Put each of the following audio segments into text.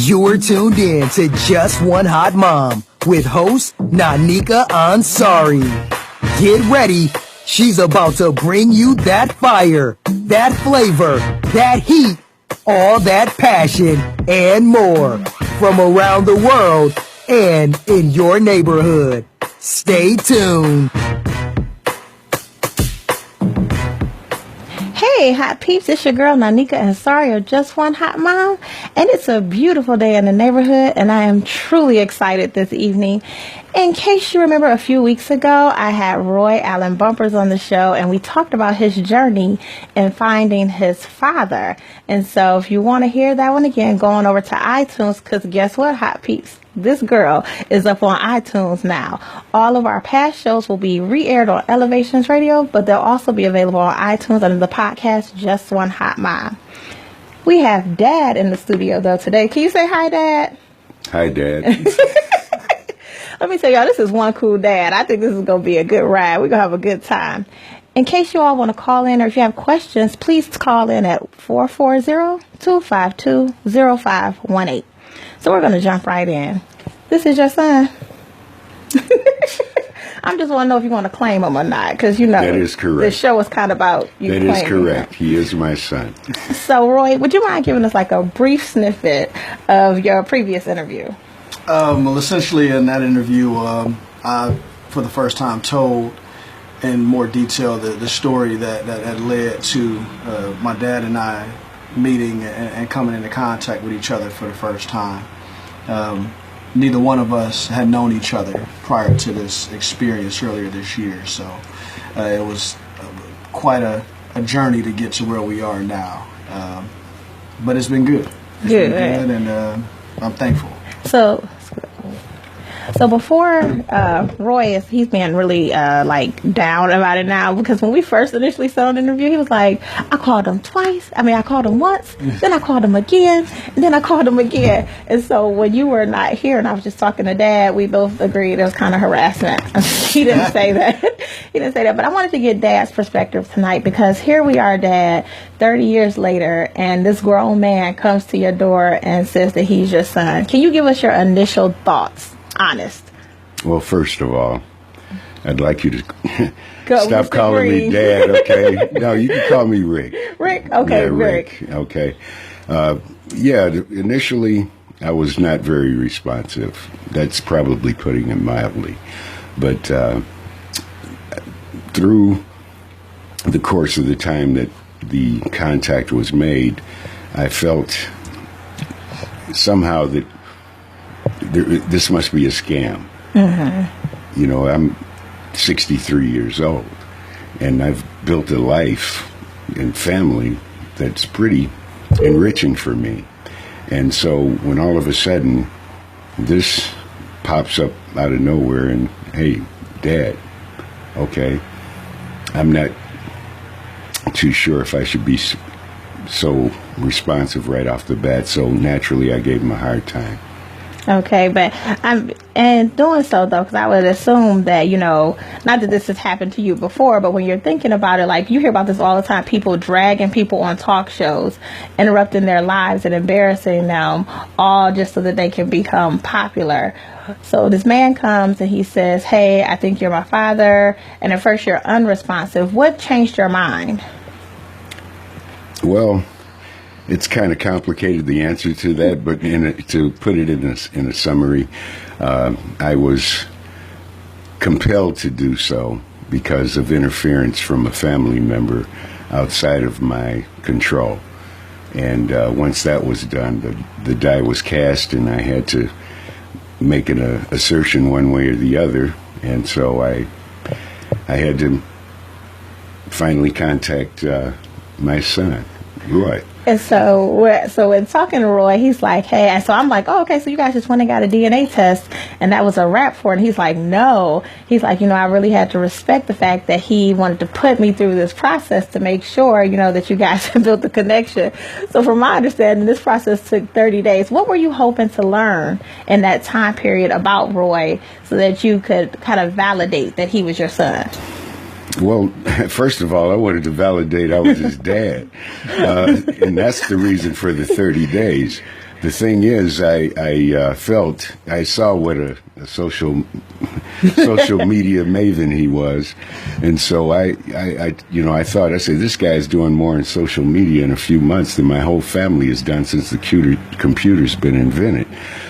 You're tuned in to Just One Hot Mom with host Nanika Ansari. Get ready. She's about to bring you that fire, that flavor, that heat, all that passion and more from around the world and in your neighborhood. Stay tuned. Hey, hot peeps, it's your girl Nanika Ansari of Just One Hot Mom, and it's a beautiful day in the neighborhood, and I am truly excited this evening. In case you remember, a few weeks ago, I had Roy Allen Bumpers on the show, and we talked about his journey in finding his father. And so if you want to hear that one again, go on over to iTunes, because guess what, hot peeps? This girl is up on iTunes now. All of our past shows will be re-aired on Elevations Radio, but they'll also be available on iTunes under the podcast Just One Hot Mom. We have Dad in the studio, though, today. Can you say hi, Dad? Hi, Dad. Let me tell y'all, this is one cool dad. I think this is going to be a good ride. We're going to have a good time. In case you all want to call in or if you have questions, please call in at 440-252-0518. So we're going to jump right in. This is your son. I'm just want to know if you want to claim him or not, because, you know, that is correct. The show is kind of about you That claiming is correct. him. He is my son. So, Roy, would you mind giving us like a brief snippet of your previous interview? Well, essentially in that interview, I, for the first time, told in more detail the story that led to my dad and I meeting and coming into contact with each other for the first time. Neither one of us had known each other prior to this experience earlier this year, so it was quite a journey to get to where we are now. But it's been good. It's been good, and I'm thankful. So before Roy he's been really like down about it now, because when we first initially saw an interview, he was like, I called him twice. I called him once, then I called him again, and then I called him again. And so when you were not here and I was just talking to Dad, we both agreed it was kind of harassment. He didn't say that. He didn't say that. But I wanted to get Dad's perspective tonight, because here we are, Dad, 30 years later, and this grown man comes to your door and says that he's your son. Can you give us your initial thoughts? Honest. Well, first of all, I'd like you to stop Mr. calling Green. me Dad, okay? No, you can call me Rick. Rick? Okay, yeah, Rick. Okay. Initially, I was not very responsive. That's probably putting it mildly. But through the course of the time that the contact was made, I felt somehow that this must be a scam. Mm-hmm. You know, I'm 63 years old, and I've built a life and family that's pretty enriching for me. And so when all of a sudden this pops up out of nowhere and, hey, Dad, okay, I'm not too sure if I should be so responsive right off the bat, so naturally I gave him a hard time. Okay, but and doing so, though, because I would assume that, you know, not that this has happened to you before, but when you're thinking about it, like, you hear about this all the time, people dragging people on talk shows, interrupting their lives and embarrassing them, all just so that they can become popular. So this man comes and he says, hey, I think you're my father, and at first you're unresponsive. What changed your mind? Well, it's kind of complicated, the answer to that, but to put it in a summary, I was compelled to do so because of interference from a family member outside of my control. And once that was done, the die was cast, and I had to make an assertion one way or the other. And so I had to finally contact my son, Roy. And so in talking to Roy, he's like, hey, so I'm like, oh, okay, so you guys just went and got a DNA test, and that was a wrap for it. And he's like, no. He's like, you know, I really had to respect the fact that he wanted to put me through this process to make sure, you know, that you guys have built the connection. So from my understanding, this process took 30 days. What were you hoping to learn in that time period about Roy so that you could kind of validate that he was your son? Well, first of all, I wanted to validate I was his dad. And that's the reason for the 30 days. The thing is, I saw what a social media maven he was, and so I thought, I said, this guy's doing more in social media in a few months than my whole family has done since the computer's been invented.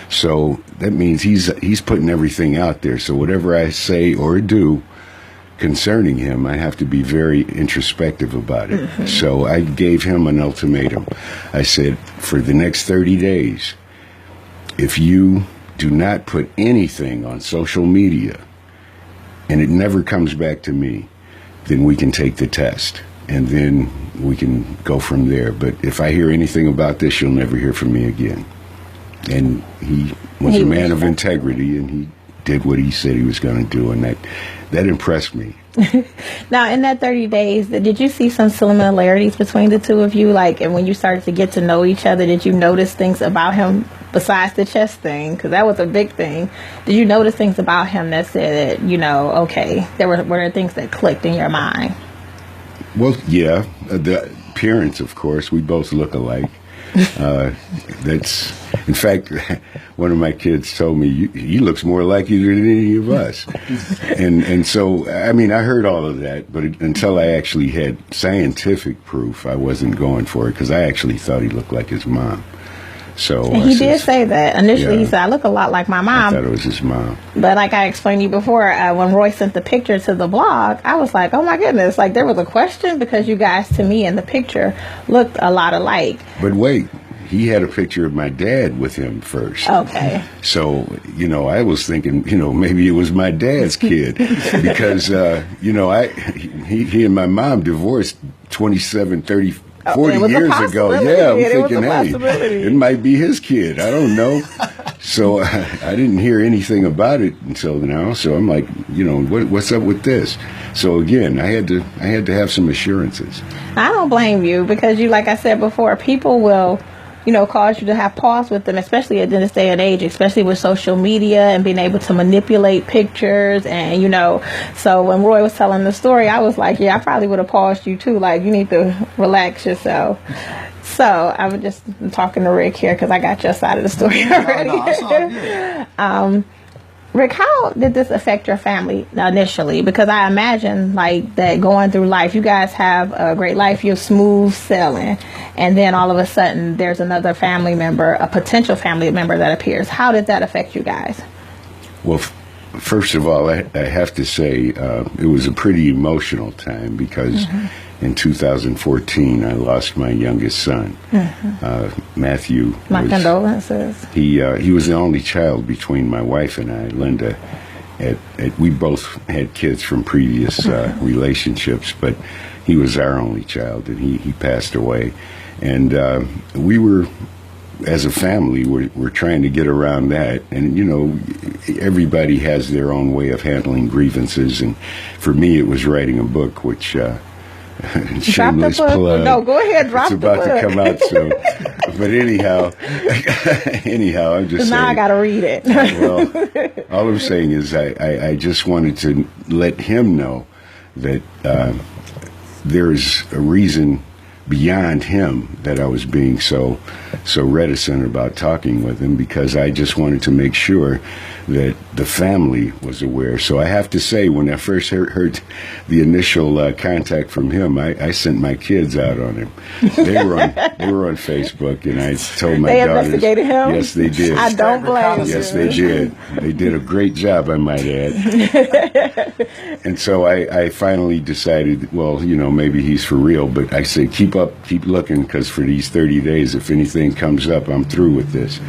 So that means he's putting everything out there. So whatever I say or do concerning him, I have to be very introspective about it. Mm-hmm. So I gave him an ultimatum. I said, for the next 30 days, if you do not put anything on social media and it never comes back to me, then we can take the test and then we can go from there. But if I hear anything about this, you'll never hear from me again. And he was a man of integrity, and he did what he said he was going to do, and that impressed me. Now, in that 30 days, did you see some similarities between the two of you? Like, and when you started to get to know each other, did you notice things about him besides the chest thing? Because that was a big thing. Did you notice things about him that said, okay, were there things that clicked in your mind? Well, yeah, the appearance, of course. We both look alike. In fact, one of my kids told me, he looks more like you than any of us. And so, I mean, I heard all of that, but until I actually had scientific proof, I wasn't going for it, because I actually thought he looked like his mom. So and he did say that. Initially, yeah, he said, I look a lot like my mom. I thought it was his mom. But like I explained to you before, when Roy sent the picture to the blog, I was like, oh my goodness, like there was a question, because you guys, to me, in the picture, looked a lot alike. But wait, he had a picture of my dad with him first. Okay. So, I was thinking, maybe it was my dad's kid, because, he and my mom divorced 27, 30, 40 years ago. Yeah, I'm thinking, hey, it might be his kid. I don't know. So I didn't hear anything about it until now. So I'm like, what's up with this? So again, I had to have some assurances. I don't blame you, because like I said before, people will cause you to have pause with them, especially in this day and age, especially with social media and being able to manipulate pictures. And, so when Roy was telling the story, I was like, yeah, I probably would have paused you too. Like, you need to relax yourself. So I was just talking to Rick here, because I got your side of the story already. No, Rick, how did this affect your family initially? Because I imagine that going through life, you guys have a great life, you're smooth sailing, and then all of a sudden there's another family member, a potential family member that appears. How did that affect you guys? Well, first of all, I have to say it was a pretty emotional time, because in 2014 I lost my youngest son, Matthew. My condolences. He was the only child between my wife and I, Linda. We both had kids from previous relationships, but he was our only child, and he passed away. And we were, as a family, we're trying to get around that. And, everybody has their own way of handling grievances. And for me, it was writing a book, which... shameless plug. No, go ahead, drop the book. It's about to come out soon. But anyhow, I'm just saying. Now I got to read it. Well, all I'm saying is I just wanted to let him know that there's a reason beyond him that I was being so reticent about talking with him, because I just wanted to make sure that the family was aware. So I have to say, when I first heard the initial contact from him, I sent my kids out on him. They were on Facebook, and I told my daughters. They investigated him? Yes, they did. I don't blame you. Yes, they did. They did a great job, I might add. And so I finally decided, well, maybe he's for real. But I said, keep looking, because for these 30 days, if anything comes up, I'm through with this.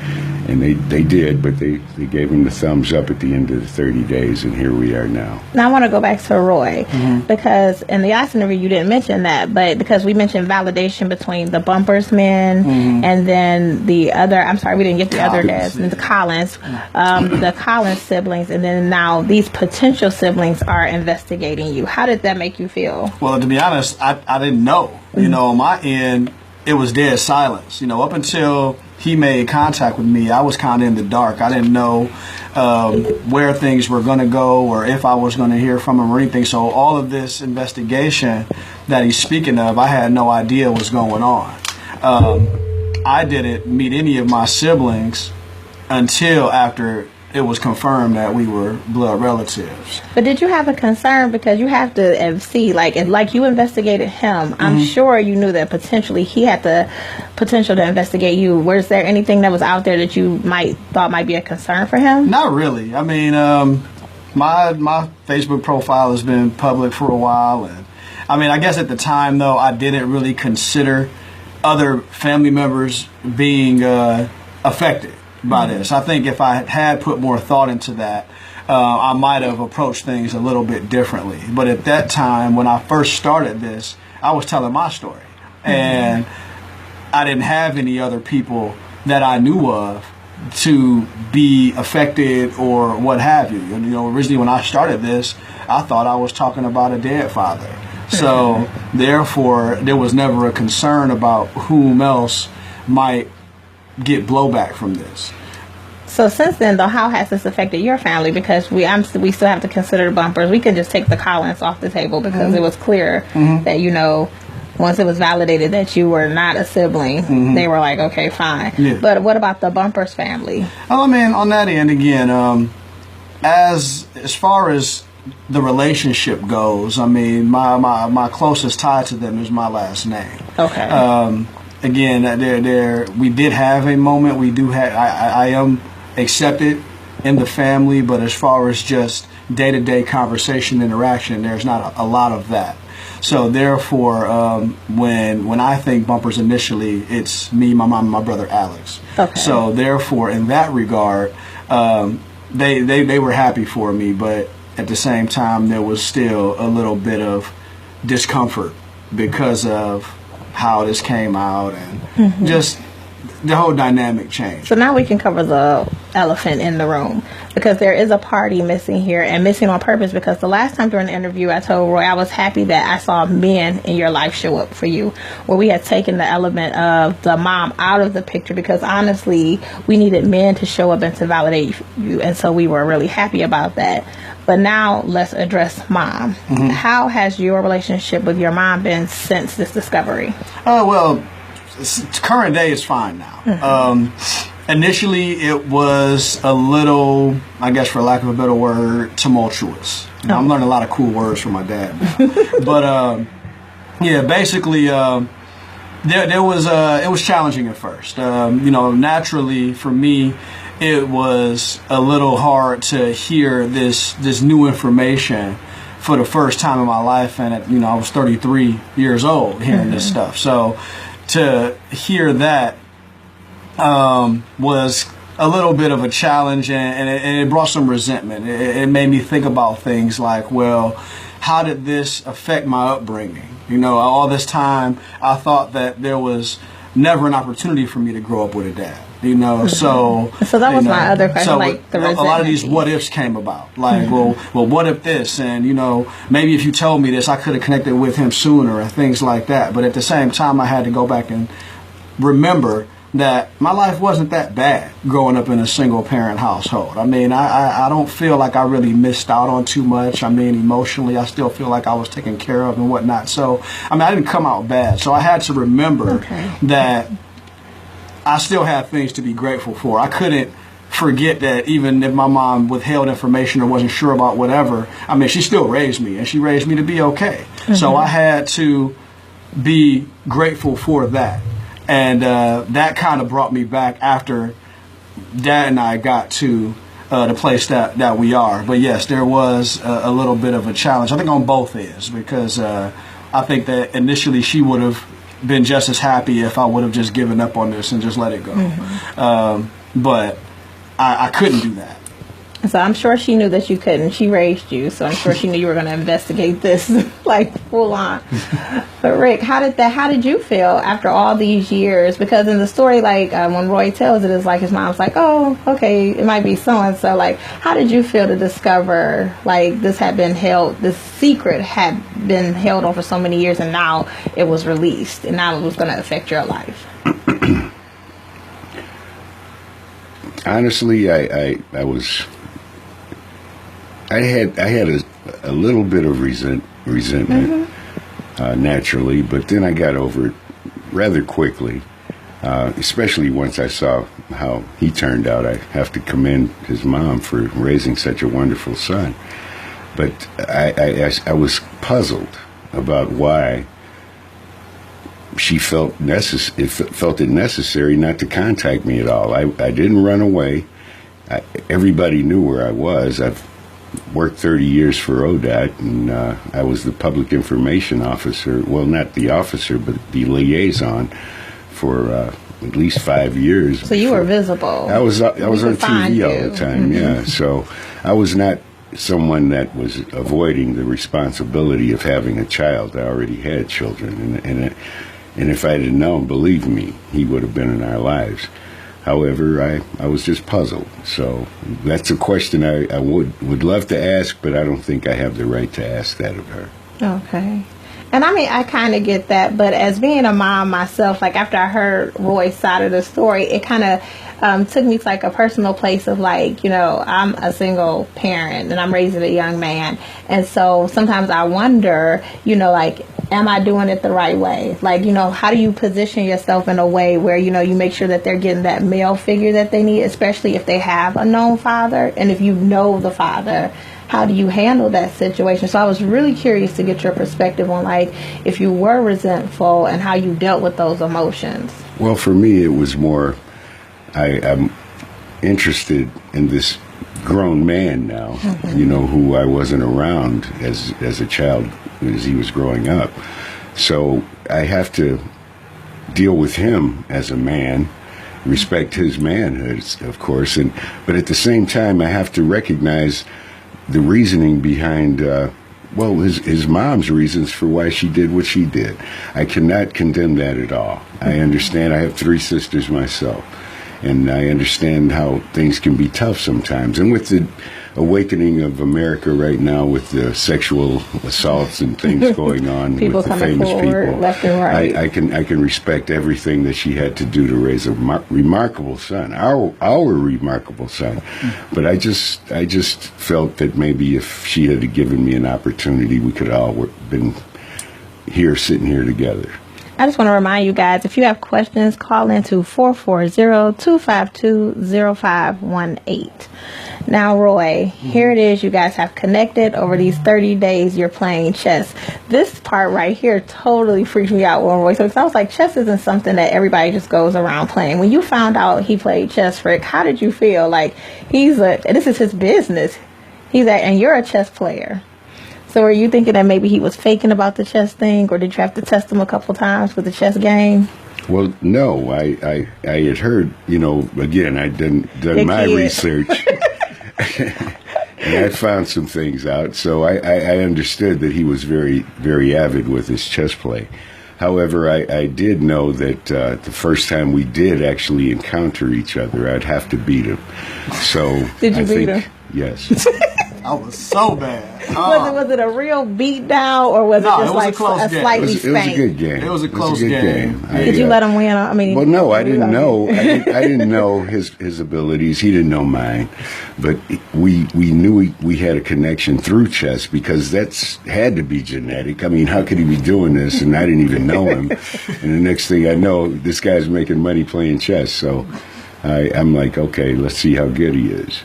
And they did, but they gave him the thumbs up at the end of the 30 days, and here we are now. Now I want to go back to Roy, because in the last interview you didn't mention that, but because we mentioned validation between the Bumpers men and then the other, I'm sorry, we didn't get the other dads, the Collins, the Collins siblings, and then now these potential siblings are investigating you. How did that make you feel? Well, to be honest, I didn't know. On my end, it was dead silence. Up until he made contact with me, I was kind of in the dark. I didn't know where things were going to go, or if I was going to hear from him or anything. So all of this investigation that he's speaking of, I had no idea was going on. I didn't meet any of my siblings until after it was confirmed that we were blood relatives. But did you have a concern, because you have to see, like, if like you investigated him, I'm sure you knew that potentially he had the potential to investigate you. Was there anything that was out there that you thought might be a concern for him? Not really. I mean, my Facebook profile has been public for a while, and I mean, I guess at the time though, I didn't really consider other family members being affected by this. I think if I had put more thought into that, I might have approached things a little bit differently. But at that time, when I first started this, I was telling my story, and I didn't have any other people that I knew of to be affected or what have you. And, you know, originally when I started this, I thought I was talking about a dead father. So therefore, there was never a concern about whom else might get blowback from this. So since then, though, how has this affected your family? Because we still have to consider the bumpers. We can just take the Collins off the table because it was clear that, you know, once it was validated that you were not a sibling, they were like, okay, fine. Yeah. But what about the Bumpers family? Oh, I mean, on that end, again, as far as the relationship goes, I mean, my closest tie to them is my last name. Okay. Again, we did have a moment. We do have. I am accepted in the family, but as far as just day-to-day conversation interaction, there's not a lot of that. So therefore, when I think Bumpers initially, it's me, my mom, and my brother Alex. Okay. So therefore, in that regard, they were happy for me, but at the same time, there was still a little bit of discomfort because of how this came out and just the whole dynamic changed. So now we can cover the elephant in the room, because there is a party missing here, and missing on purpose, because the last time during the interview I told Roy I was happy that I saw men in your life show up for you, where we had taken the element of the mom out of the picture, because honestly we needed men to show up and to validate you, and so we were really happy about that. But now let's address mom. How has your relationship with your mom been since this discovery? Well, current day is fine now. Initially, it was a little, I guess for lack of a better word, tumultuous. You know, I'm learning a lot of cool words from my dad now. But yeah, basically, it was challenging at first. You know, naturally for me, it was a little hard to hear this new information for the first time in my life, and you know, I was 33 years old hearing this stuff. So to hear that was a little bit of a challenge, and it brought some resentment. It made me think about things like, well, how did this affect my upbringing? You know, all this time I thought that there was never an opportunity for me to grow up with a dad. You know, so that was my other question. So like the a lot of these what ifs came about. Like, well, what if this? And you know, maybe if you told me this, I could have connected with him sooner, and things like that. But at the same time, I had to go back and remember that my life wasn't that bad growing up in a single parent household. I mean, I don't feel like I really missed out on too much. I mean, emotionally, I still feel like I was taken care of and whatnot. So, I mean, I didn't come out bad. So I had to remember that I still have things to be grateful for. I couldn't forget that even if my mom withheld information or wasn't sure about whatever, I mean, she still raised me, and she raised me to be okay. So I had to be grateful for that. And that kind of brought me back after Dad and I got to the place that we are. But yes, there was a little bit of a challenge, I think on both ends, because I think that initially she would have been just as happy if I would have just given up on this and just let it go. But I couldn't do that. So I'm sure she knew that you couldn't. She raised you, so I'm sure she knew you were going to investigate this like full on. But Rick, how did you feel after all these years? Because in the story, like when Roy tells it, it's like his mom's like, oh, okay, it might be so and so. Like, how did you feel to discover like this secret had been held on for so many years, and now it was released, and now it was going to affect your life? Honestly, I had a little bit of resentment naturally, but then I got over it rather quickly. especially once I saw how he turned out. I have to commend his mom for raising such a wonderful son. But I was puzzled about why she felt it necessary not to contact me at all. I didn't run away. Everybody knew where I was. I've worked 30 years for ODOT, and I was the public information officer. Well, not the officer, but the liaison for at least 5 years. So you were visible. I was on TV all the time. Yeah. So I was not someone that was avoiding the responsibility of having a child. I already had children, and if I had known, believe me, he would have been in our lives. However, I was just puzzled. So that's a question I would love to ask, but I don't think I have the right to ask that of her. Okay. And I mean, I kind of get that, but as being a mom myself, like after I heard Roy's side of the story, it kind of took me to like a personal place of like, you know, I'm a single parent and I'm raising a young man. And so sometimes I wonder, you know, like, am I doing it the right way? Like, you know, how do you position yourself in a way where, you know, you make sure that they're getting that male figure that they need, especially if they have a known father and if you know the father? How do you handle that situation? So I was really curious to get your perspective on, like, if you were resentful and how you dealt with those emotions. Well, for me, it was more, I'm interested in this grown man now, you know, who I wasn't around as a child as he was growing up. So I have to deal with him as a man, respect his manhood, of course, but at the same time, I have to recognize the reasoning behind, his mom's reasons for why she did what she did. I cannot condemn that at all. I understand. I have 3 sisters myself, and I understand how things can be tough sometimes. And with the awakening of America right now, with the sexual assaults and things going on with the famous people, left and right. I can respect everything that she had to do to raise a remarkable son, our remarkable son. But I just felt that maybe if she had given me an opportunity, we could all been here, sitting here together. I just want to remind you guys, if you have questions, call into 440-252-0518. Now, Roy, here it is. You guys have connected over these 30 days. You're playing chess. This part right here totally freaked me out when Roy said, because I was like, chess isn't something that everybody just goes around playing. When you found out he played chess, Rick, how did you feel? Like, this is his business. And you're a chess player. So are you thinking that maybe he was faking about the chess thing, or did you have to test him a couple times with the chess game? Well, no, I had heard, you know, again, I'd done my research, and I found some things out. So I understood that he was very, very avid with his chess play. However, I did know that the first time we did actually encounter each other, I'd have to beat him. So did you beat him? Yes. I was so bad. Was it a real beat down, or was it just like a slightly spank? It was a good game. It was a close game. Did you let him win? I mean, well, no, I didn't know. I didn't know his abilities. He didn't know mine. But we knew we had a connection through chess, because that's had to be genetic. I mean, how could he be doing this? And I didn't even know him. And the next thing I know, this guy's making money playing chess. So I'm like, okay, let's see how good he is.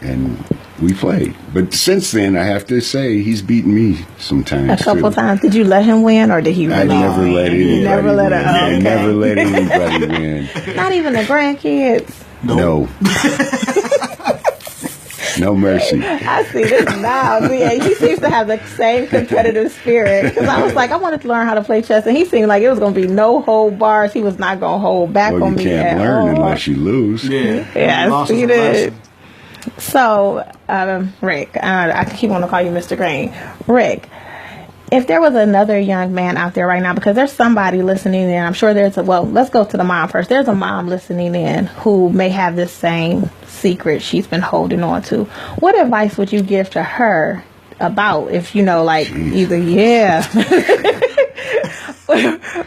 And we played. But since then, I have to say, he's beaten me sometimes. A couple times. Did you let him win, or did he win? I never let anybody win. I never let anybody win. Not even the grandkids? No. No mercy. I see this now. He seems to have the same competitive spirit. Because I was like, I wanted to learn how to play chess, and he seemed like it was going to be no hold bars. He was not going to hold back on me. You can't learn unless you lose. Yeah, I see it. So, Rick, I keep wanting to call you Mr. Green. Rick, if there was another young man out there right now, because there's somebody listening in, I'm sure let's go to the mom first. There's a mom listening in who may have this same secret she's been holding on to. What advice would you give to her about if, you know, like, either,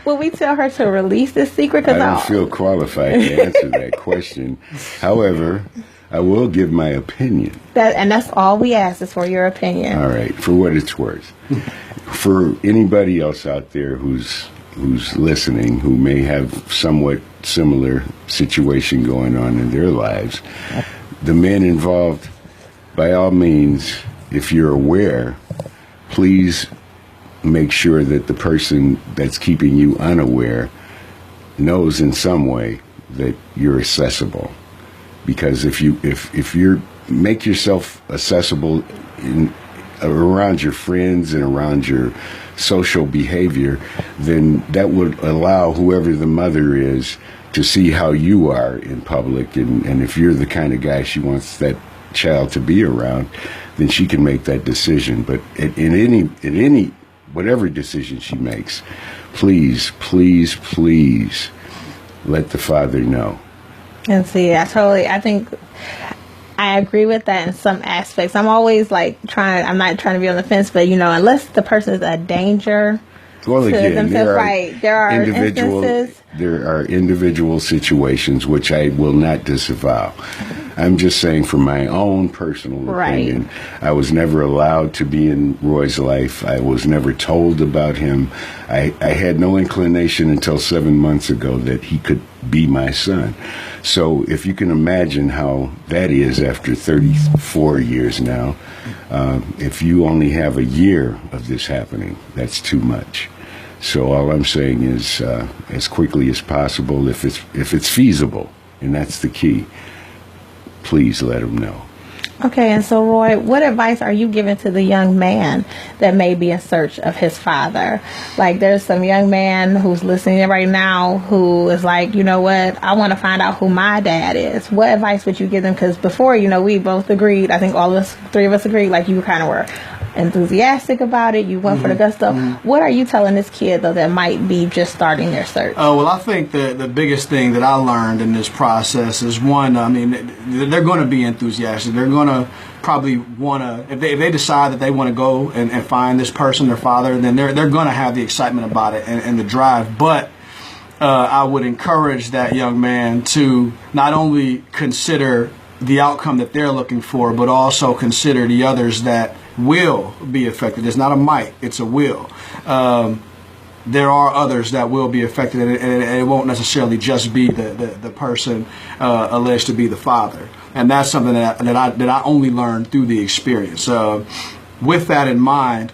will we tell her to release this secret? I don't feel qualified to answer that question. However, I will give my opinion. And that's all we ask, is for your opinion. All right, for what it's worth. For anybody else out there who's who's listening who may have somewhat similar situation going on in their lives. The men involved, by all means, if you're aware, please make sure that the person that's keeping you unaware knows in some way that you're accessible. Because if you're make yourself accessible around your friends and around your social behavior, then that would allow whoever the mother is to see how you are in public, and if you're the kind of guy she wants that child to be around, then she can make that decision. But in any whatever decision she makes, please let the father know. And see, I think I agree with that in some aspects. I'm always I'm not trying to be on the fence, but unless the person is a danger to themselves, there are instances. There are individual situations which I will not disavow. I'm just saying, from my own personal opinion, I was never allowed to be in Roy's life. I was never told about him. I had no inclination until 7 months ago that he could be my son. So if you can imagine how that is after 34 years now, if you only have a year of this happening, that's too much. So all I'm saying is, as quickly as possible, if it's feasible, and that's the key, please let him know. Okay, and so Roy, what advice are you giving to the young man that may be in search of his father? Like, there's some young man who's listening right now who is like, you know what, I want to find out who my dad is. What advice would you give them? Because before, we both agreed, I think three of us agreed, like you kind of were enthusiastic about it. You went for the gusto. What are you telling this kid, though, that might be just starting their search? Oh, well, I think the biggest thing that I learned in this process is, one, they're going to be enthusiastic. They're going to probably want to, if they decide that they want to go and find this person, their father, then they're going to have the excitement about it and the drive. But I would encourage that young man to not only consider the outcome that they're looking for, but also consider the others that will be affected. It's not a might, it's a will. There are others that will be affected, and it won't necessarily just be the person alleged to be the father. And that's something that I only learned through the experience. With that in mind,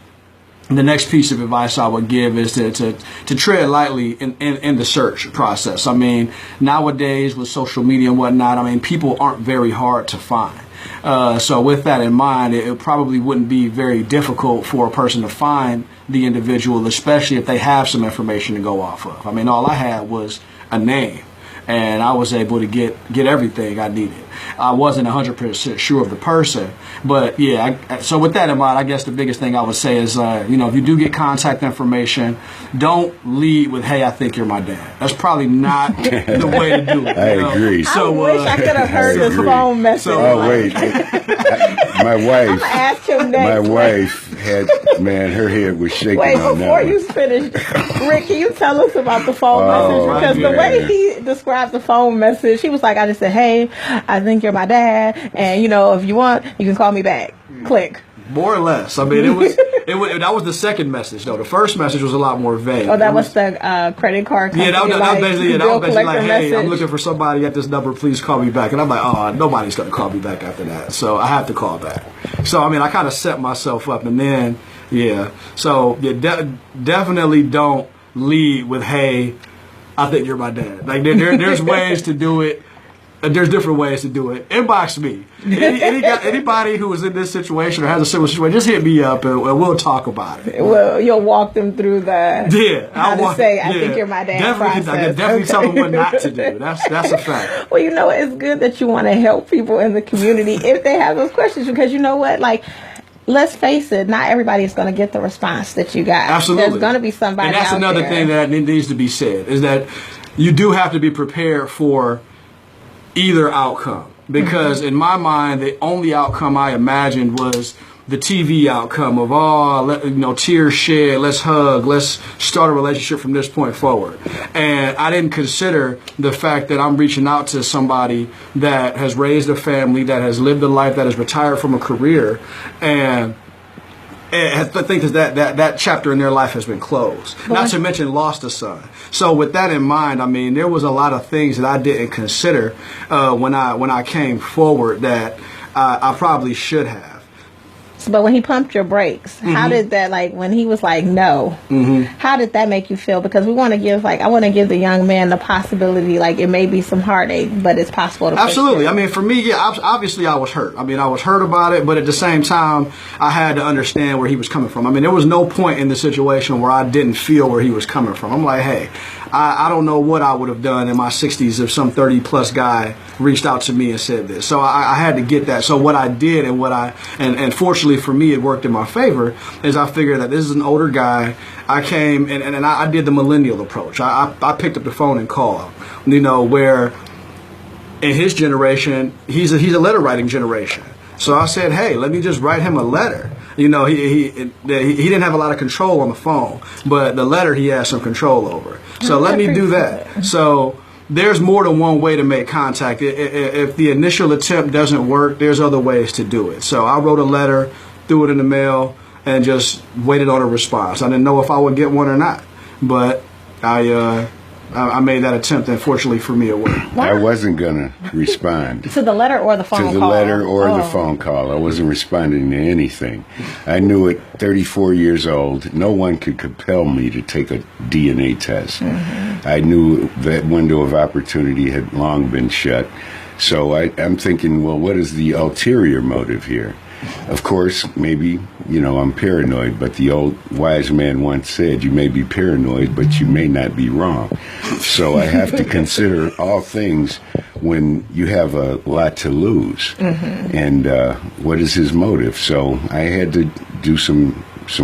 the next piece of advice I would give is to tread lightly in the search process. Nowadays with social media and whatnot, people aren't very hard to find. So with that in mind, it probably wouldn't be very difficult for a person to find the individual, especially if they have some information to go off of. All I had was a name, and I was able to get everything I needed. I wasn't 100% sure of the person, but yeah. So with that in mind, I guess the biggest thing I would say is, if you do get contact information, don't lead with, "Hey, I think you're my dad." That's probably not the way to do it. I agree. So I wish I could have heard this phone message. Wait, my wife. I'm gonna ask him next. My wife had, her head was shaking. Wait, on before that you finish, Rick, can you tell us about the phone message? Because the way he described the phone message, he was like, I just said, "Hey, I think you're my dad, and if you want, you can call me back." Click. More or less. That was the second message, though. The first message was a lot more vague. Oh, that was the credit card company. That was basically like, "Hey, message. I'm looking for somebody at this number. Please call me back." And I'm like, "Oh, nobody's going to call me back after that." So I have to call back. So I kind of set myself up, and then So definitely don't lead with, "Hey, I think you're my dad." Like there's ways to do it. There's different ways to do it. Inbox me. Anybody who is in this situation or has a similar situation, just hit me up and we'll talk about it. Well, you'll walk them through the I think you're my dad process. I can definitely tell them what not to do. That's a fact. Well, it's good that you want to help people in the community if they have those questions, because you know what, let's face it, not everybody is going to get the response that you got. Absolutely. There's going to be somebody out there. And that's another thing that needs to be said, is that you do have to be prepared for either outcome. Because in my mind, the only outcome I imagined was the TV outcome of, tears shed, let's hug, let's start a relationship from this point forward. And I didn't consider the fact that I'm reaching out to somebody that has raised a family, that has lived a life, that has retired from a career, and And I think that chapter in their life has been closed. Not to mention lost a son. So with that in mind, I mean, there was a lot of things that I didn't consider when I came forward that I probably should have. But when he pumped your brakes, how did that, like, when he was like, no, how did that make you feel? Because I want to give the young man the possibility, like, it may be some heartache, but it's possible to Absolutely. I mean, for me, yeah, obviously I was hurt. I mean, I was hurt about it, but at the same time, I had to understand where he was coming from. I mean, there was no point in the situation where I didn't feel where he was coming from. I'm like, hey, I don't know what I would have done in my 60s if some 30-plus guy reached out to me and said this. So I had to get that. So what I did and fortunately for me, it worked in my favor, is I figured that this is an older guy. I came and I did the millennial approach. I picked up the phone and called, where in his generation, he's a letter writing generation. So I said, hey, let me just write him a letter. He didn't have a lot of control on the phone, but the letter he had some control over. So let me do that. So there's more than one way to make contact. If the initial attempt doesn't work, there's other ways to do it. So I wrote a letter, threw it in the mail, and just waited on a response. I didn't know if I would get one or not, but I made that attempt, and fortunately for me, it worked. I wasn't going to respond. To the letter or the phone call? To the letter or the phone call. I wasn't responding to anything. I knew at 34 years old, no one could compel me to take a DNA test. I knew that window of opportunity had long been shut. So I'm thinking, well, what is the ulterior motive here? Of course, maybe, I'm paranoid, but the old wise man once said, you may be paranoid, but you may not be wrong. So I have to consider all things when you have a lot to lose. And what is his motive? So I had to do some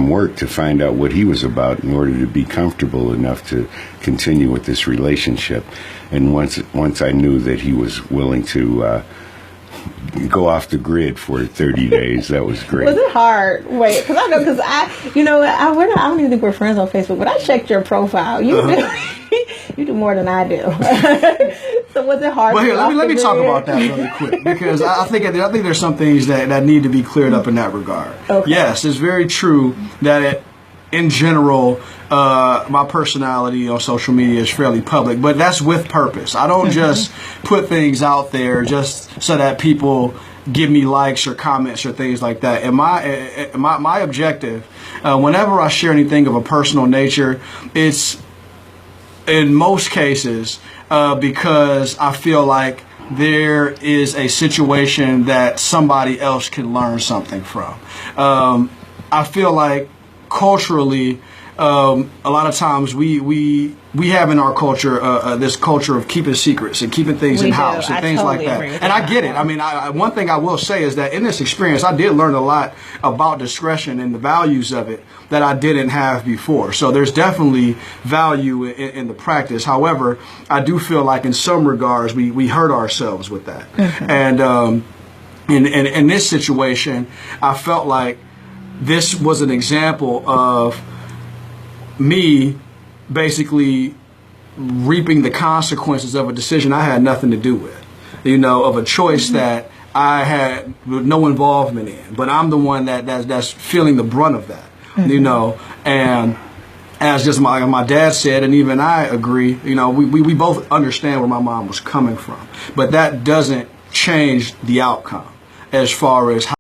work to find out what he was about in order to be comfortable enough to continue with this relationship. And once I knew that he was willing to go off the grid for 30 days. That was great. Was it hard? Wait, because I don't even think we're friends on Facebook, but I checked your profile. You do more than I do. So was it hard? Well, here, let me talk about that really quick, because I think there's some things that need to be cleared up in that regard. Okay. Yes, it's very true that in general, my personality on social media is fairly public, but that's with purpose. I don't just put things out there just so that people give me likes or comments or things like that. And my objective, whenever I share anything of a personal nature, it's in most cases because I feel like there is a situation that somebody else can learn something from. I feel like culturally, a lot of times we have in our culture this culture of keeping secrets and keeping things in house and things like that. And I get it. I mean, one thing I will say is that in this experience, I did learn a lot about discretion and the values of it that I didn't have before. So there's definitely value in the practice. However, I do feel like in some regards we hurt ourselves with that. And in this situation, I felt like this was an example of me basically reaping the consequences of a decision I had nothing to do with, of a choice that I had no involvement in, but I'm the one that's feeling the brunt of that, and as just my dad said, and even I agree, we both understand where my mom was coming from, but that doesn't change the outcome as far as how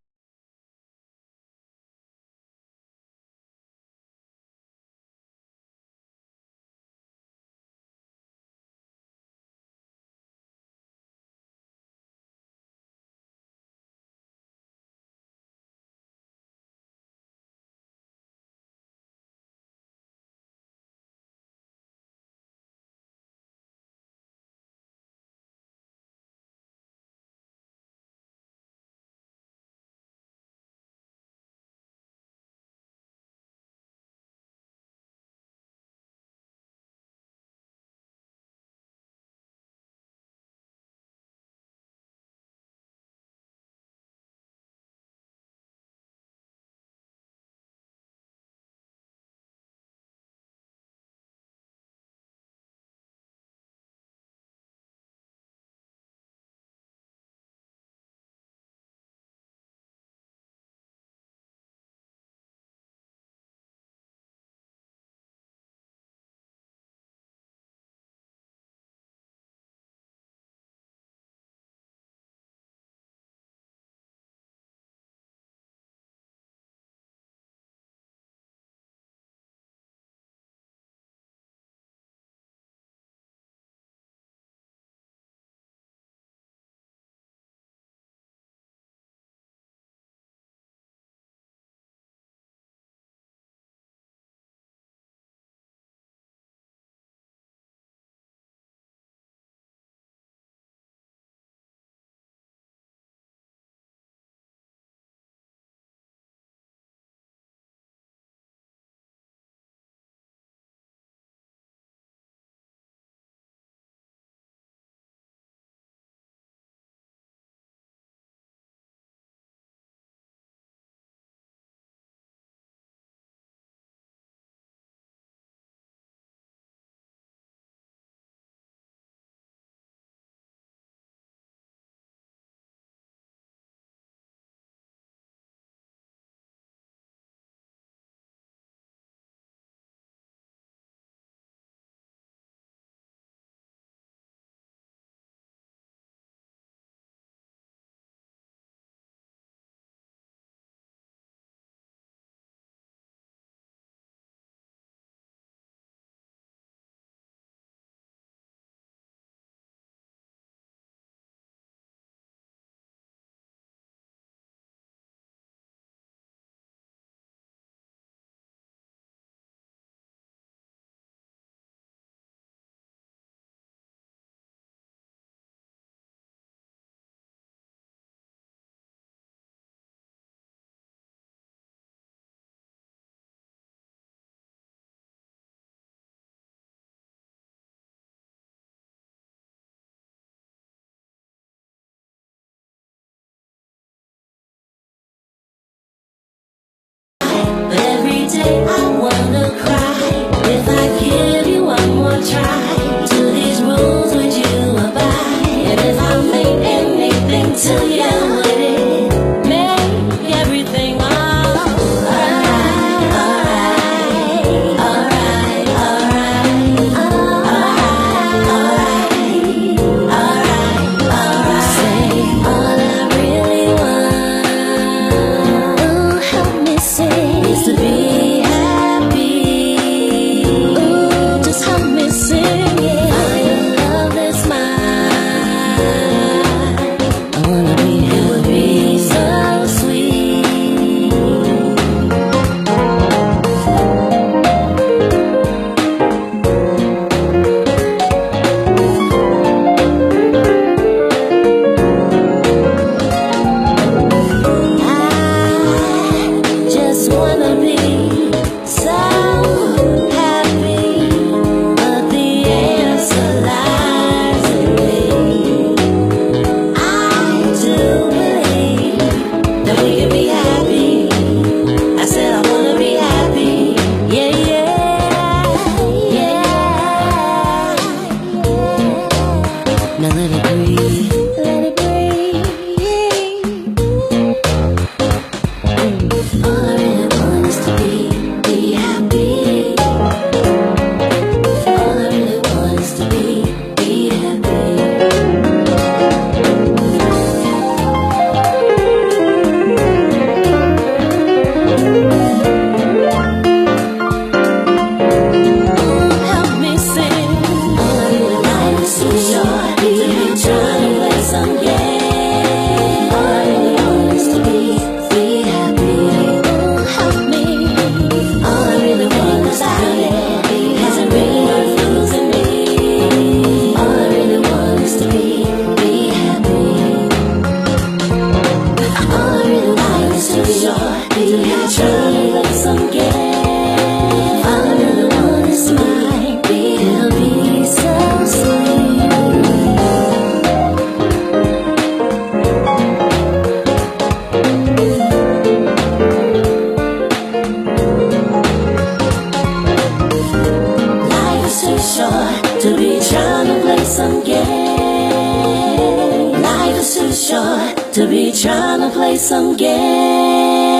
to be trying to play some games.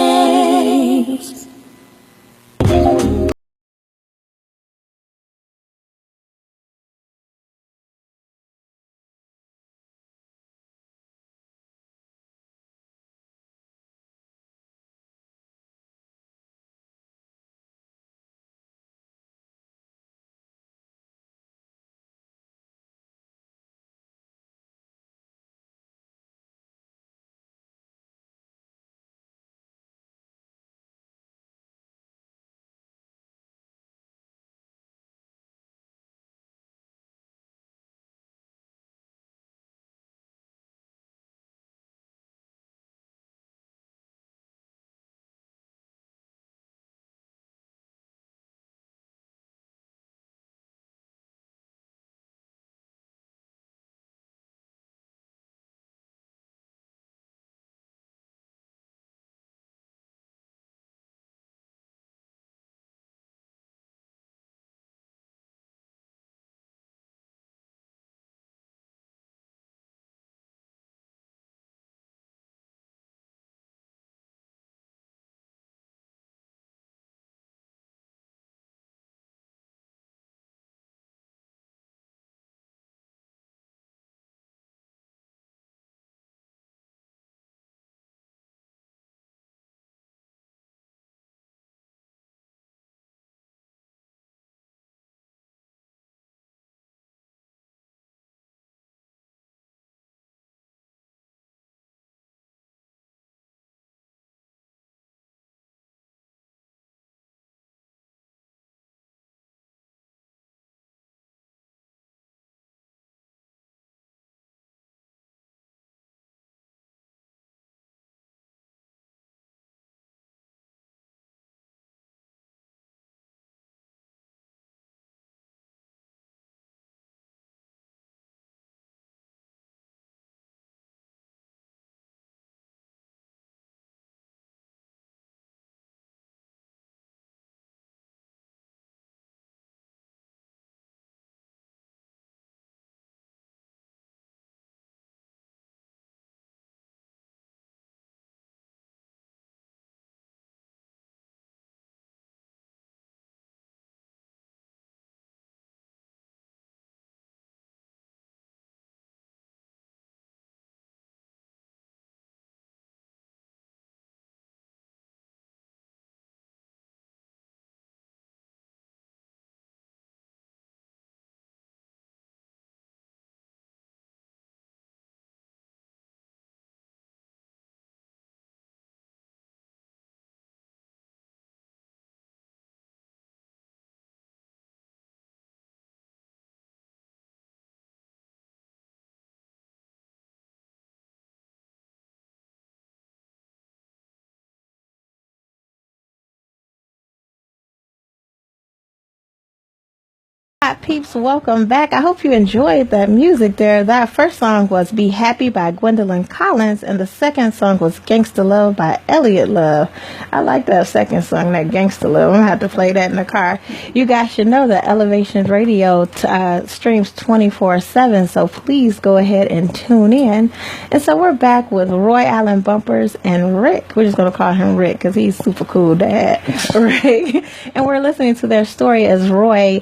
Hi, peeps, welcome back. I hope you enjoyed that music there. That first song was Be Happy by Gwendolyn Collins, and the second song was Gangsta Love by Elliot Love. I like that second song, that Gangsta Love. I'm going to have to play that in the car. You guys should know that Elevation Radio streams 24/7, so please go ahead and tune in. And so we're back with Roy Allen Bumpers and Rick. We're just going to call him Rick because he's super cool dad. Rick. And we're listening to their story as Roy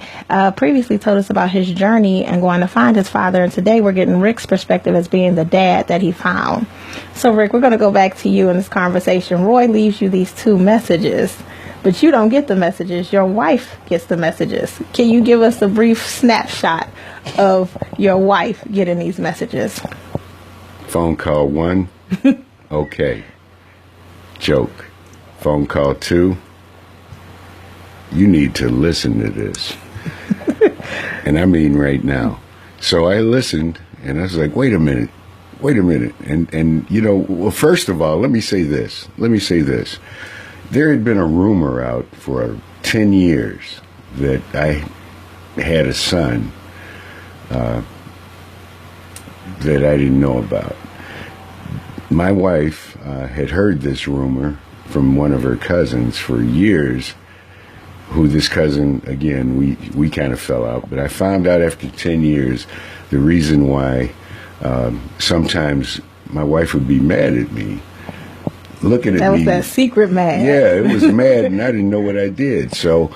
previously told us about his journey and going to find his father, and today we're getting Rick's perspective as being the dad that he found. So Rick, we're going to go back to you in this conversation. Roy leaves you these two messages, but you don't get the messages. Your wife gets the messages. Can you give us a brief snapshot of your wife getting these messages? Phone call 1, okay. Joke. Phone call 2, you need to listen to this. And I mean right now. So I listened, and I was like, wait a minute. And you know, well, first of all, let me say this. There had been a rumor out for 10 years that I had a son that I didn't know about. My wife had heard this rumor from one of her cousins for years, who this cousin, again, we kind of fell out. But I found out after 10 years the reason why sometimes my wife would be mad at me, looking at That was me. that secret mad. Yeah, it was mad, and I didn't know what I did. So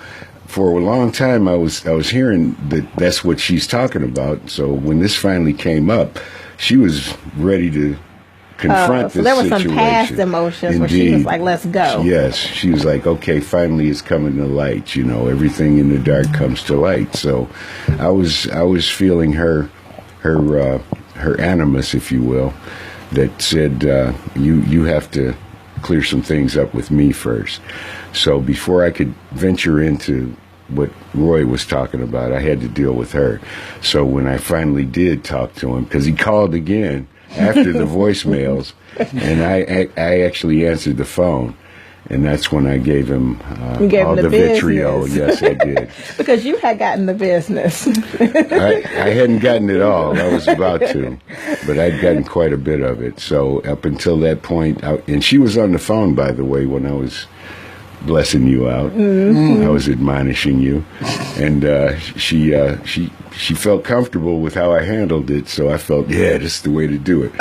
for a long time, I was hearing that that's what she's talking about. So when this finally came up, she was ready to confront so this there was situation. some past emotions where she was like, let's go. Yes, she was like, okay, finally it's coming to light. Everything in the dark comes to light. So I was feeling her animus, if you will, that said, you have to clear some things up with me first. So before I could venture into what Roy was talking about, I had to deal with her. So when I finally did talk to him, because he called again after the voicemails, and I actually answered the phone, and that's when I gave him all the vitriol. Yes, I did. Because you had gotten the business. I hadn't gotten it all. I was about to, but I'd gotten quite a bit of it. So up until that point, and she was on the phone, by the way, when I was blessing you out. Mm-hmm. I was admonishing you, and she felt comfortable with how I handled it. So I felt, yeah, this is the way to do it.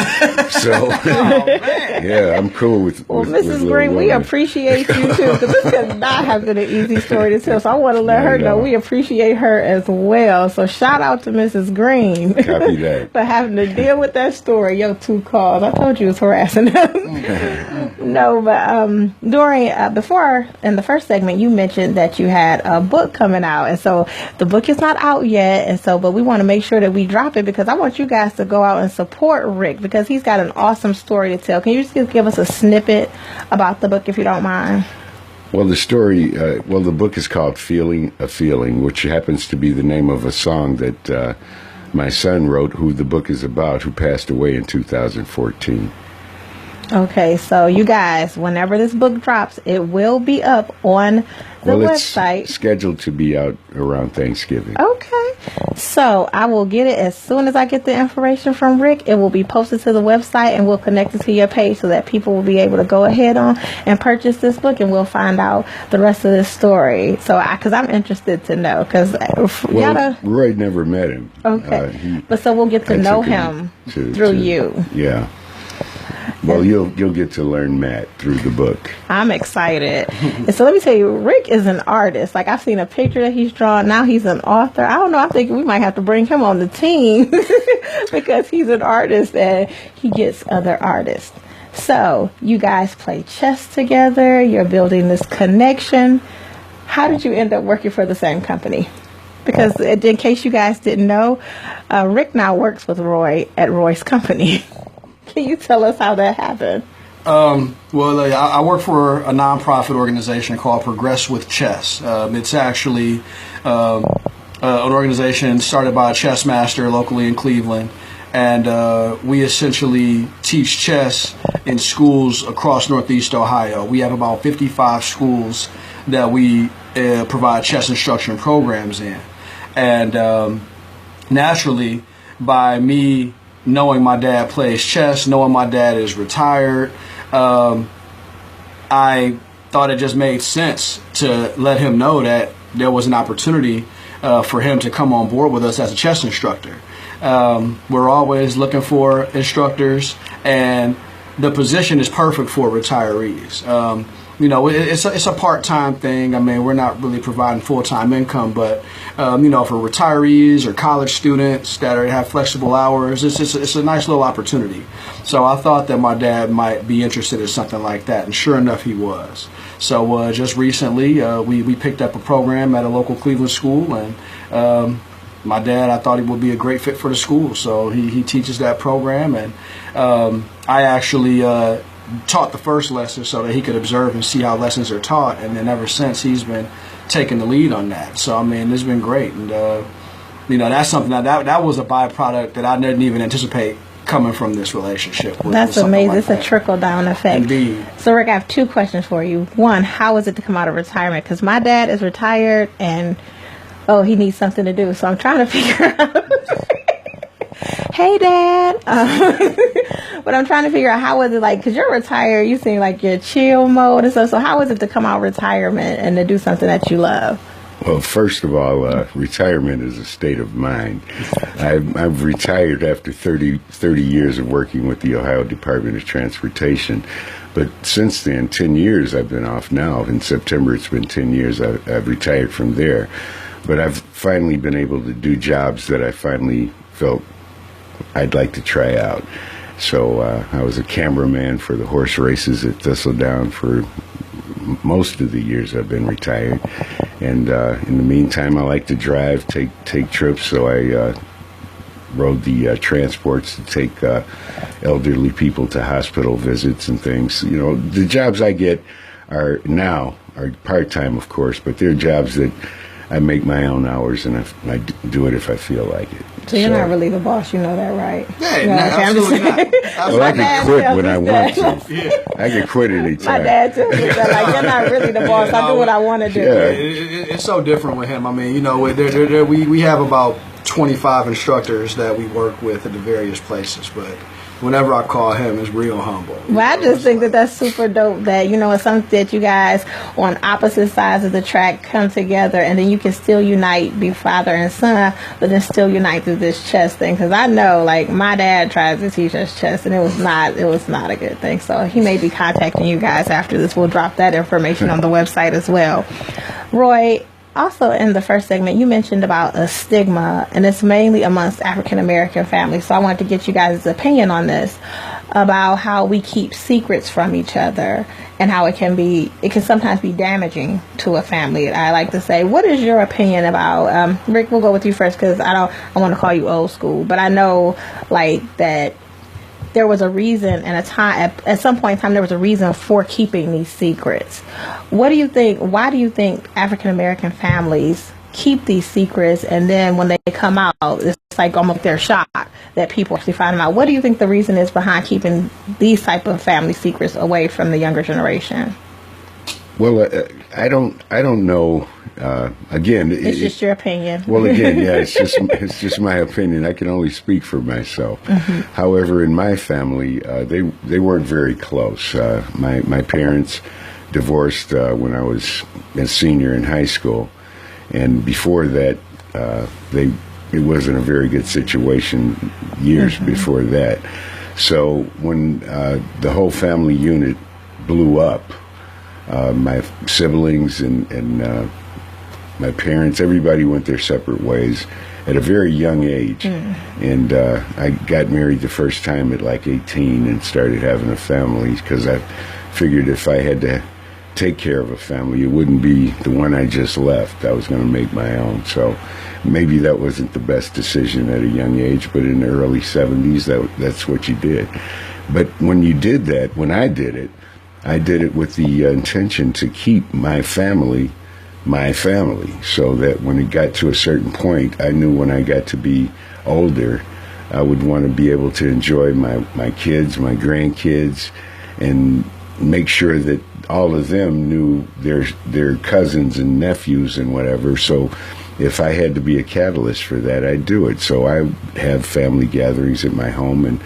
So yeah, I'm cool with. Well, Mrs. Green, we appreciate you too, because this could not have been an easy story to tell. So I want to let her know we appreciate her as well. So shout out to Mrs. Green. Copy that. For having to deal with that story. Your 2 calls. I told you it was harassing them. No, but before in the first segment, you mentioned that you had a book coming out, and so the book is not out yet, and so but we want to make sure that we drop it because I want you guys to go out and support Rick because he's got an awesome story to tell. Can you just give us a snippet about the book if you don't mind? Well, the book is called Feeling a Feeling, which happens to be the name of a song that my son wrote, who the book is about, who passed away in 2014. Okay, so you guys, whenever this book drops, it will be up on the website. It's scheduled to be out around Thanksgiving. Okay, so I will get it as soon as I get the information from Rick. It will be posted to the website, and we'll connect it to your page so that people will be able to go ahead on and purchase this book, and we'll find out the rest of this story. So, because I'm interested to know, because Roy never met him. Okay, but so we'll get to know him through you. Yeah. Well, you'll get to learn Matt through the book. I'm excited. And so let me tell you, Rick is an artist. Like, I've seen a picture that he's drawn. Now he's an author. I don't know. I'm thinking we might have to bring him on the team because he's an artist and he gets other artists. So you guys play chess together. You're building this connection. How did you end up working for the same company? Because in case you guys didn't know, Rick now works with Roy at Roy's company. Can you tell us how that happened? I work for a nonprofit organization called Progress with Chess. It's actually an organization started by a chess master locally in Cleveland. And we essentially teach chess in schools across Northeast Ohio. We have about 55 schools that we provide chess instruction programs in. And naturally, by me knowing my dad plays chess, knowing my dad is retired, I thought it just made sense to let him know that there was an opportunity for him to come on board with us as a chess instructor. We're always looking for instructors, and the position is perfect for retirees. It's a part-time thing. I mean, we're not really providing full-time income, but for retirees or college students that have flexible hours, it's a nice little opportunity. So I thought that my dad might be interested in something like that, and sure enough, he was. So just recently, we picked up a program at a local Cleveland school, and my dad, I thought he would be a great fit for the school. So he teaches that program, and I actually taught the first lesson so that he could observe and see how lessons are taught, and then ever since he's been taking the lead on that. So I mean, it's been great, and that's something that was a byproduct that I didn't even anticipate coming from this relationship. That's amazing. Like it's a trickle down effect. Indeed. So Rick, I have 2 questions for you. One, how is it to come out of retirement? Because my dad is retired, and he needs something to do. So I'm trying to figure out. Hey, Dad. But I'm trying to figure out how was it like, because you're retired, you seem like you're chill mode and stuff. So how is it to come out of retirement and to do something that you love? Well, first of all, retirement is a state of mind. I've retired after 30 years of working with the Ohio Department of Transportation. But since then, 10 years I've been off now. In September, it's been 10 years I've retired from there. But I've finally been able to do jobs that I finally felt I'd like to try out. So I was a cameraman for the horse races at Thistledown for most of the years I've been retired. And in the meantime, I like to drive, take trips. So I rode the transports to take elderly people to hospital visits and things. You know, the jobs I get are part-time, of course, but they're jobs that I make my own hours, and I do it if I feel like it. So you're not really the boss, you know that, right? Yeah, No, no, absolutely not. Well, I can quit when I want to. Yeah. I can quit any time. My dad tells me that, like, you're not really the boss. I do what I want to do. Yeah. It's so different with him. I mean, you know, we have about 25 instructors that we work with at the various places, but whenever I call him, it's real humble. Well, I just think that that's super dope that, you know, it's something that you guys on opposite sides of the track come together and then you can still unite, be father and son, but then still unite through this chess thing. Because I know, like, my dad tried to teach us chess and it was not a good thing. So he may be contacting you guys after this. We'll drop that information on the website as well. Roy, also in the first segment, you mentioned about a stigma, and it's mainly amongst African American families. So I wanted to get you guys' opinion on this, about how we keep secrets from each other and how it can sometimes be damaging to a family. I like to say, what is your opinion about, Rick, we'll go with you first because I want to call you old school, but I know like that there was a reason and a time, at some point in time, there was a reason for keeping these secrets. What do you think? Why do you think African American families keep these secrets, and then when they come out, it's like almost they're shocked that people actually find them out? What do you think the reason is behind keeping these type of family secrets away from the younger generation? Well, I don't know. Again, it's just your opinion. Well, again, yeah, it's just my opinion. I can only speak for myself. Mm-hmm. However, in my family, they weren't very close. My parents divorced when I was a senior in high school, and before that, it wasn't a very good situation years before that. So when the whole family unit blew up, my siblings and my parents, everybody went their separate ways at a very young age. And I got married the first time at like 18 and started having a family because I figured if I had to take care of a family, it wouldn't be the one I just left. I was going to make my own. So maybe that wasn't the best decision at a young age, but in the early 70s, that's what you did. But when you did that, when I did it with the intention to keep my family, so that when it got to a certain point, I knew when I got to be older, I would want to be able to enjoy my kids, my grandkids, and make sure that all of them knew their cousins and nephews and whatever. So if I had to be a catalyst for that, I'd do it. So I have family gatherings at my home, and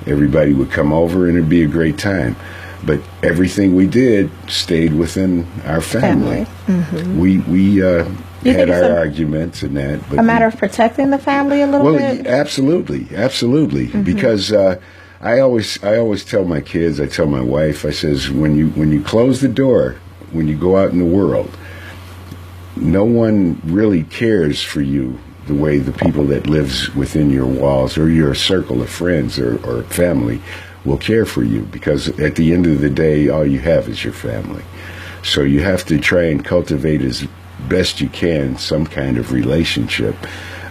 everybody would come over, and it'd be a great time. But everything we did stayed within our family. Mm-hmm. We had our arguments and that. But a matter of protecting the family a little bit? Well, absolutely. Mm-hmm. Because I always tell my kids, I tell my wife, I says, when you close the door, when you go out in the world, no one really cares for you the way the people that lives within your walls or your circle of friends or family will care for you, because at the end of the day, all you have is your family. So you have to try and cultivate as best you can some kind of relationship.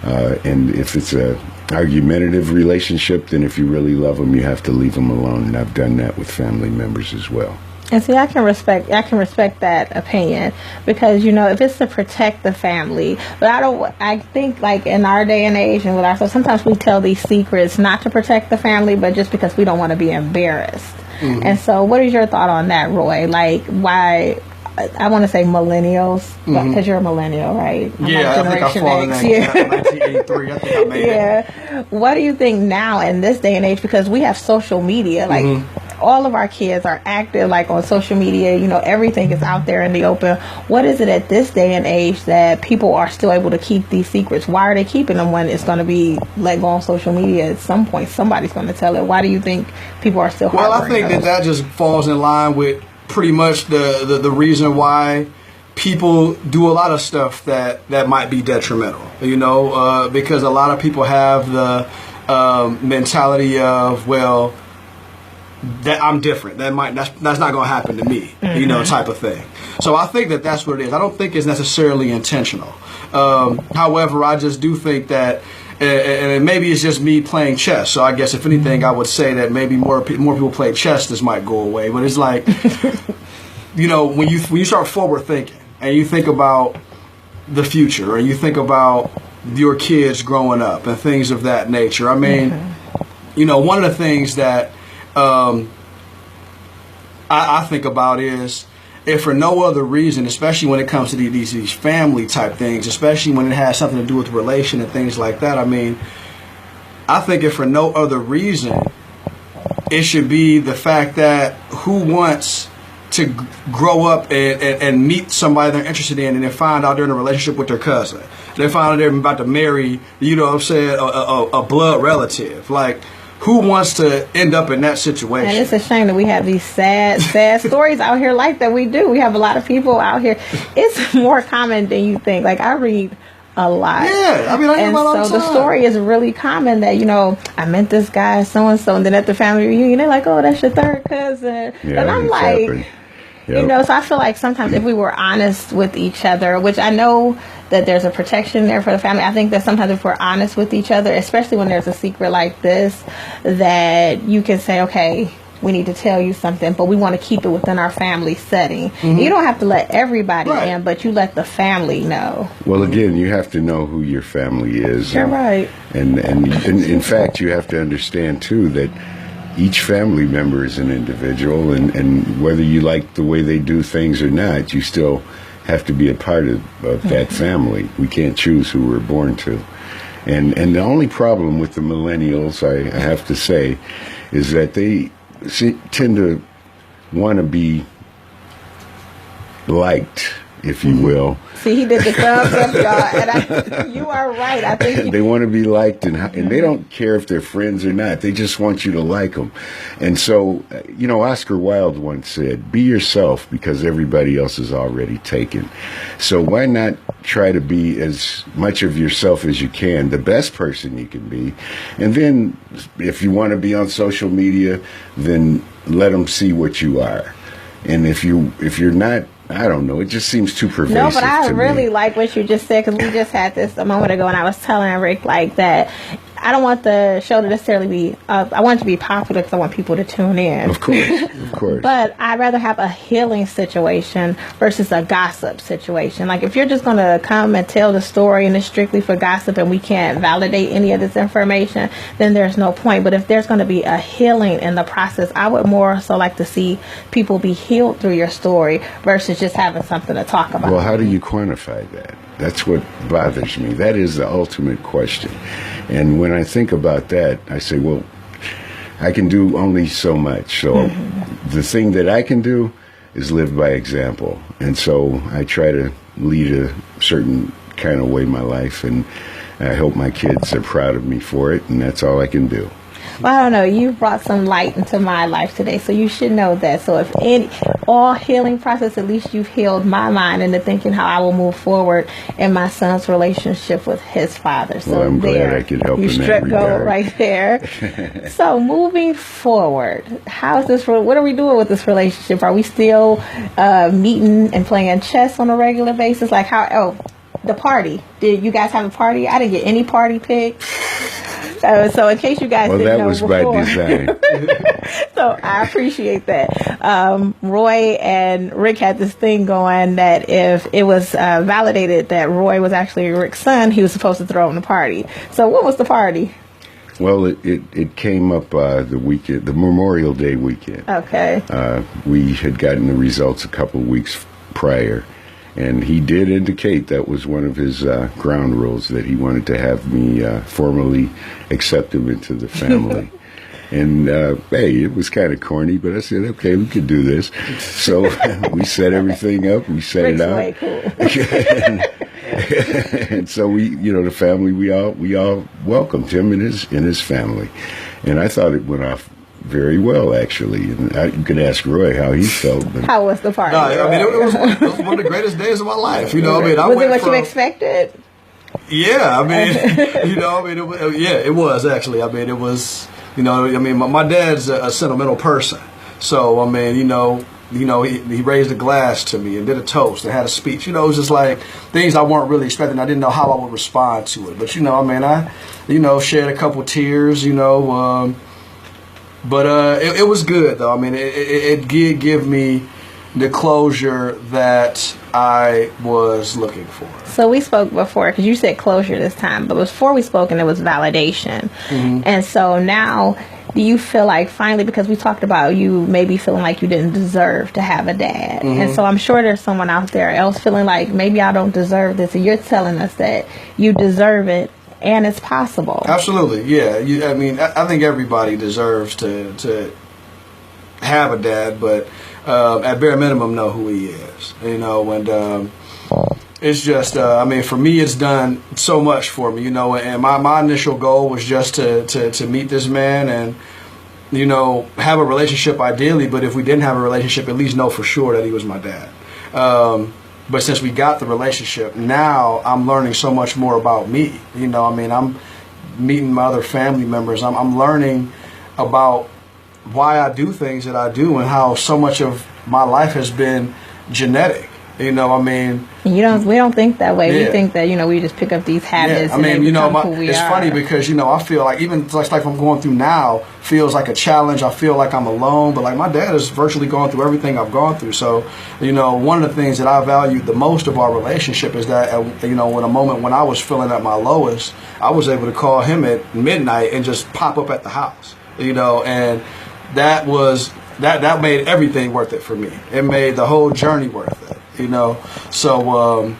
And if it's a argumentative relationship, then if you really love them, you have to leave them alone. And I've done that with family members as well. And see, I can respect that opinion, because, you know, if it's to protect the family, but I think like in our day and age and with ourselves, sometimes we tell these secrets not to protect the family, but just because we don't want to be embarrassed. Mm-hmm. And so what is your thought on that, Roy? Like, why, I want to say millennials, because you're a millennial, right? Yeah, I think I fall in that 1983. I think I made it. What do you think now in this day and age? Because we have social media, like all of our kids are active, like on social media, everything is out there in the open. What is it at this day and age that people are still able to keep these secrets? Why are they keeping them when it's going to be let go on social media at some point? Somebody's going to tell it. Why do you think people are still Well, I think that just falls in line with pretty much the reason why people do a lot of stuff that might be detrimental, because a lot of people have the mentality of, well, that I'm different. That's not going to happen to me, type of thing. So I think that's what it is. I don't think it's necessarily intentional. However, I just do think that, and maybe it's just me playing chess. So I guess if anything, I would say that maybe more people play chess, this might go away. But it's like, when you start forward thinking and you think about the future, or you think about your kids growing up and things of that nature. I mean, one of the things that I think about is, if for no other reason, especially when it comes to these family type things, especially when it has something to do with relation and things like that. I mean, I think if for no other reason, it should be the fact that who wants to grow up and meet somebody they're interested in, and then find out they're in a relationship with their cousin. They find out they're about to marry, a blood relative. Like, who wants to end up in that situation? And it's a shame that we have these sad stories out here like that. We do. We have a lot of people out here. It's more common than you think. Like, I read a lot. Yeah, I mean, I hear about all the time. So the story is really common that, I met this guy, so-and-so, and then at the family reunion, they're like, oh, that's your third cousin. Yeah, and I'm like, so I feel like sometimes if we were honest with each other, which I know that there's a protection there for the family, I think that sometimes if we're honest with each other, especially when there's a secret like this, that you can say, okay, we need to tell you something, but we want to keep it within our family setting. You don't have to let everybody in, but you let the family know. Well, again, you have to know who your family is. You're right. And in fact, you have to understand, too, that each family member is an individual, and whether you like the way they do things or not, you still have to be a part of that family. We can't choose who we're born to. And the only problem with the millennials, I have to say, is that they tend to want to be liked, if you will. See, he did the thumbs up, y'all, and you are right. I think they want to be liked, and they don't care if they're friends or not. They just want you to like them. And so, Oscar Wilde once said, "Be yourself, because everybody else is already taken." So why not try to be as much of yourself as you can, the best person you can be, and then if you want to be on social media, then let them see what you are. And if you're not, I don't know. It just seems too pervasive. No, but I really me. like what you just said, because we just had this a moment ago, and I was telling Rick like that. I don't want the show to necessarily be. I want it to be popular because I want people to tune in. Of course. But I'd rather have a healing situation versus a gossip situation. Like, if you're just going to come and tell the story and it's strictly for gossip and we can't validate any of this information, then there's no point. But if there's going to be a healing in the process, I would more so like to see people be healed through your story versus just having something to talk about. Well, how do you quantify that? That's what bothers me. That is the ultimate question. And when I think about that, I say, well, I can do only so much. So the thing that I can do is live by example. And so I try to lead a certain kind of way my life, and I hope my kids are proud of me for it, and that's all I can do. Well, I don't know. You brought some light into my life today, so you should know that. So if all healing process, at least you've healed my mind into thinking how I will move forward in my son's relationship with his father. So well, I'm glad I could help in that regard. You struck gold right there. So moving forward, how's this? What are we doing with this relationship? Are we still meeting and playing chess on a regular basis? Like how? Oh, the party. Did you guys have a party? I didn't get any party pics. So in case you guys didn't know before. Well, that was by design. So I appreciate that. Roy and Rick had this thing going that if it was validated that Roy was actually Rick's son, he was supposed to throw him the party. So what was the party? Well, it came up the weekend, the Memorial Day weekend. Okay. We had gotten the results a couple of weeks prior. And he did indicate that was one of his ground rules, that he wanted to have me formally accept him into the family. And, hey, it was kind of corny, but I said, okay, we could do this. So we set everything up. We set Rick's it out. way cool. And so the family, we all welcomed him and his family. And I thought it went off very well, actually. And you could ask Roy how he felt. But How was the party? No, I mean, it was one of the greatest days of my life. I mean, was it what you expected? Yeah, I mean, it was actually. I mean, it was, my dad's a sentimental person. So, I mean, he raised a glass to me and did a toast and had a speech. It was just like things I weren't really expecting. I didn't know how I would respond to it. But, I shed a couple tears, but it was good, though. I mean, it did give me the closure that I was looking for. So we spoke before, because you said closure this time, but before we spoke, and it was validation. Mm-hmm. And so now, do you feel like finally, because we talked about you maybe feeling like you didn't deserve to have a dad. Mm-hmm. And so I'm sure there's someone out there else feeling like maybe I don't deserve this, and you're telling us that you deserve it. And it's possible. Absolutely, yeah. I think everybody deserves to have a dad, but at bare minimum, know who he is. And it's just, for me, it's done so much for me. And my initial goal was just to meet this man and have a relationship ideally. But if we didn't have a relationship, at least know for sure that he was my dad. But since we got the relationship, now I'm learning so much more about me. I'm meeting my other family members. I'm learning about why I do things that I do and how so much of my life has been genetic. We don't think that way. Yeah. We think that, we just pick up these habits. Yeah. It's funny because, I feel like even like I'm going through now feels like a challenge. I feel like I'm alone, but like my dad has virtually gone through everything I've gone through. So, one of the things that I valued the most of our relationship is that, in a moment when I was feeling at my lowest, I was able to call him at midnight and just pop up at the house, and that was, that made everything worth it for me. It made the whole journey worth it. So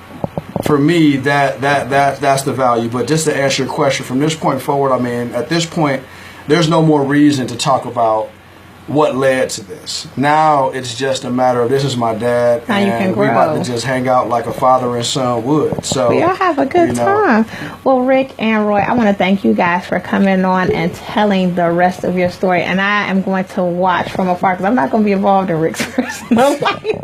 for me, that's the value. But just to answer your question, from this point forward, at this point, there's no more reason to talk about what led to this. Now it's just a matter of, this is my dad, how and you can grow. We about to just hang out like a father and son would. So we all have a good time. Well, Rick and Roy, I want to thank you guys for coming on and telling the rest of your story. And I am going to watch from afar, because I'm not going to be involved in Rick's personal life.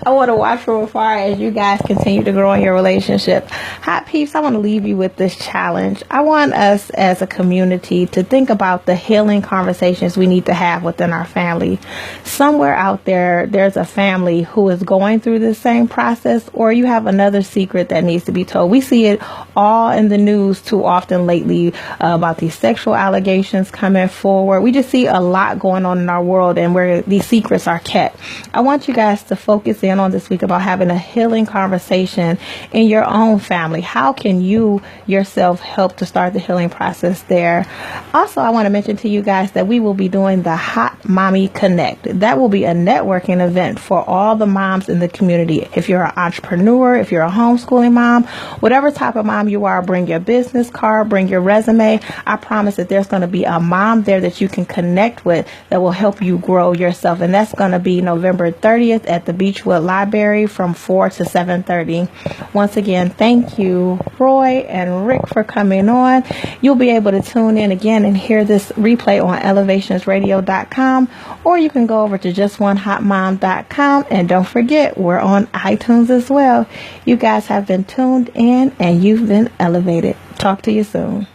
I want to watch from afar as you guys continue to grow in your relationship. Hot Peeps, I want to leave you with this challenge. I want us as a community to think about the healing conversations we need to have within our family. Somewhere out there, there's a family who is going through the same process, or you have another secret that needs to be told. We see it all in the news too often lately about these sexual allegations coming forward. We just see a lot going on in our world and where these secrets are kept. I want you guys to focus in on this week about having a healing conversation in your own family. How can you yourself help to start the healing process there? Also, I want to mention to you guys that we will be doing the Hot Mommy Connect. That will be a networking event for all the moms in the community. If you're an entrepreneur, if you're a homeschooling mom, whatever type of mom you are, bring your business card, bring your resume. I promise that there's going to be a mom there that you can connect with that will help you grow yourself. And that's going to be November 30th at the Beechwood Library from 4 to 7:30. Once again, thank you, Roy and Rick, for coming on. You'll be able to tune in again and hear this replay on elevationsradio.com, or you can go over to justonehotmom.com, and don't forget, we're on iTunes as well. You guys have been tuned in and you've been elevated. Talk to you soon.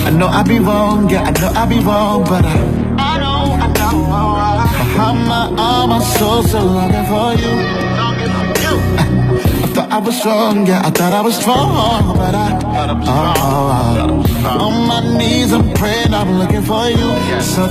I know I be wrong, yeah, I know I be wrong, but I know. Behind my arm, my soul's still longing for you. I thought I was strong, yeah, I thought I was strong, but on my knees, I'm praying, I'm looking for you. So